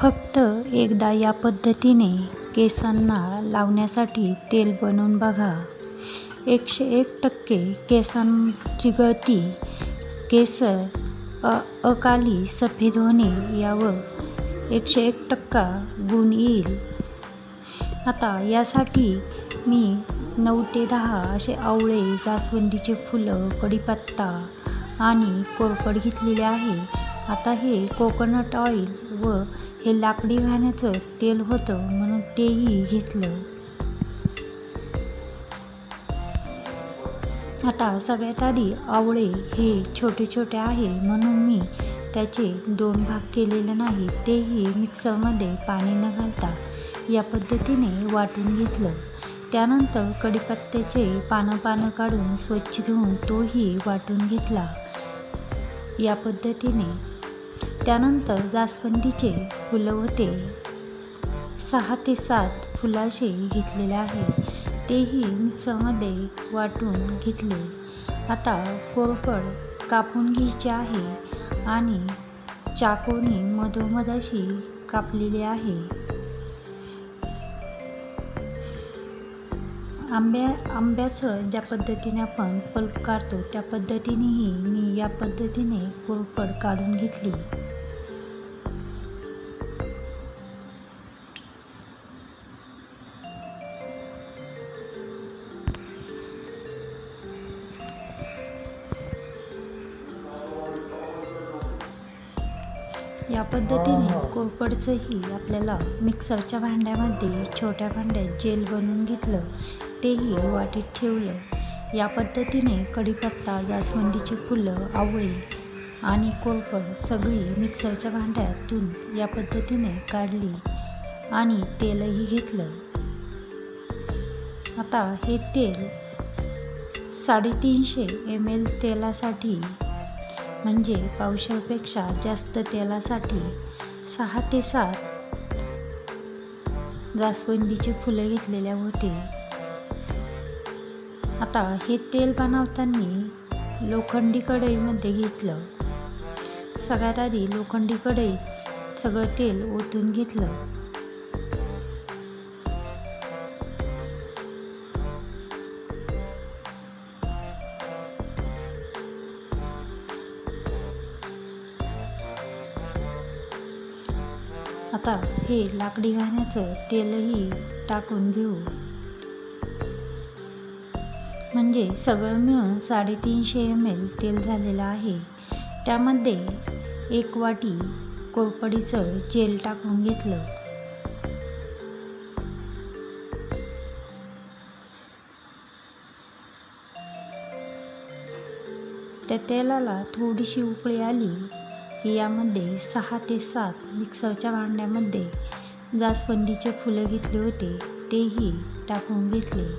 फक्त एकदा या पद्धतीने केसांना लावण्यासाठी तेल बनवून बघा. 101% केसांची गळती, केस अकाली सफेद होणे यावर 101% गुण येईल. आता यासाठी मी 9 ते 10 असे आवळे, जास्वंदीचे फुलं, कढीपत्ता आणि कोरफड घेतलेले आहे. आता हे कोकोनट ऑइल व हे लाकडी घाण्याचं तेल होतं म्हणून तेही घेतलं. आता सगळ्यात आधी आवळे हे छोटे छोटे आहे म्हणून मी त्याचे 2 भाग केलेले नाही. तेही मिक्सरमध्ये पाणी न घालता या पद्धतीने वाटून घेतलं. त्यानंतर कढीपत्त्याचे पानं काढून स्वच्छ धुवून तोही वाटून घेतला या पद्धतीने. त्यानंतर जास्वंदीचे फुलं होते 6 ते 7 फुलाशे घेतलेले आहे. तेही मिक्सरमध्ये वाटून घेतले. आता कोरफड कापून घ्यायची आहे आणि चाकूने मधोमध अशी कापलेली आहे. आंब्याचं ज्या पद्धतीने आपण पल्प काढतो त्या पद्धतीनेही मी या पद्धतीने कोरफड काढून घेतली. या पद्धतीने कोरफडचंही आपल्याला मिक्सरच्या भांड्यामध्ये छोट्या भांड्यात जेल बनवून घेतलं. तेही वाटीत ठेवलं. या पद्धतीने कढीपत्ता, जास्वंदीची फुलं, आवळे आणि कोरफड सगळी मिक्सरच्या भांड्यातून या पद्धतीने काढली आणि तेलही घेतलं. आता हे तेल 350 ml तेलासाठी म्हणजे पावशेरपेक्षा जास्त तेलासाठी 6 ते 7 जास्वंदीचे फुलं घेतलेल्या होते. आता हे तेल बनवताना लोखंडी कढईमध्ये घेतलं. सगळ्यात आधी लोखंडी कढईत सगळं तेल ओतून घेतलं. आता हे लाकडी घाण्याचं तेलही टाकून घेऊ. म्हणजे सगळं मिळून 350 ml तेल झालेलं आहे. त्यामध्ये 1 वाटी कोरफडीचं जेल टाकून घेतलं. त्या तेलाला थोडीशी उकळी आली की यामध्ये 6 ते 7 मिक्सरच्या भांड्यामध्ये जास्वंदीचे फुलं घेतले होते तेही टाकून घेतले.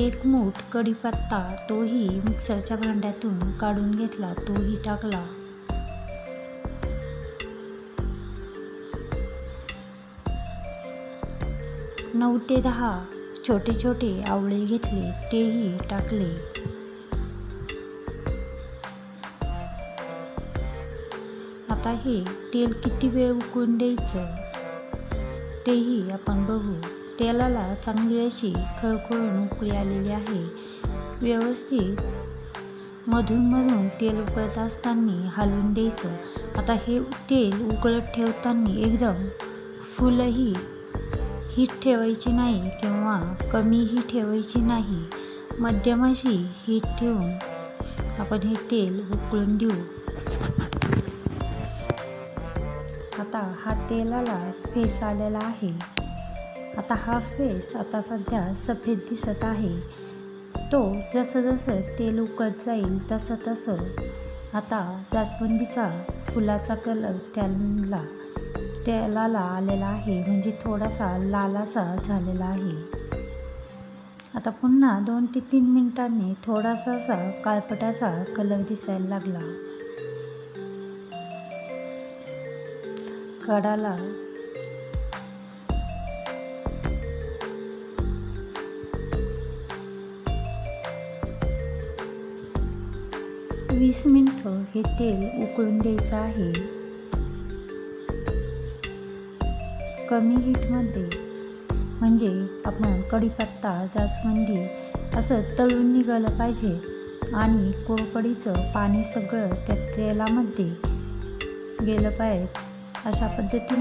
1 मूठ कढीपत्ता तोही मिक्सरच्या भांड्यातून काढून घेतला. तोही टाकला. नऊ ते 10 छोटे छोटे आवळे घेतले तेही टाकले. आता हे तेल किती वेळ उकळून द्यायचं तेही आपण बघू. तेलाला चांगली अशी खळखळून उकळी आलेली आहे. व्यवस्थित मधून तेल उकळत असताना हलवून द्यायचं. आता हे तेल उकळत ठेवताना एकदम फुलही हीट ठेवायची नाही किंवा कमीही ठेवायची नाही. मध्यम अशी हीट ठेवून आपण हे तेल उकळून देऊ. आता हा तेलाला फेस आलेला आहे. आता हा फेस आता सध्या सफेद दिसत आहे. तो जसं तेल उकळत जाईल तसं आता जास्वंदीचा फुलाचा कलर तेलाला आलेला आहे. म्हणजे थोडासा लाल असा झालेला आहे. आता पुन्हा 2 ते 3 मिनिटांनी थोडासा असा काळपट असा कलर दिसायला लागला. कडाला 20 मिनिटं हे तेल उकळून द्यायचं आहे. कमी हीटमध्ये, म्हणजे आपण कढीपत्ता, जास्वंदी असं तळून निघालं पाहिजे आणि कोरफडीचं पाणी सगळं त्या तेलामध्ये गेलं पाहिजे. अशा पद्धतीने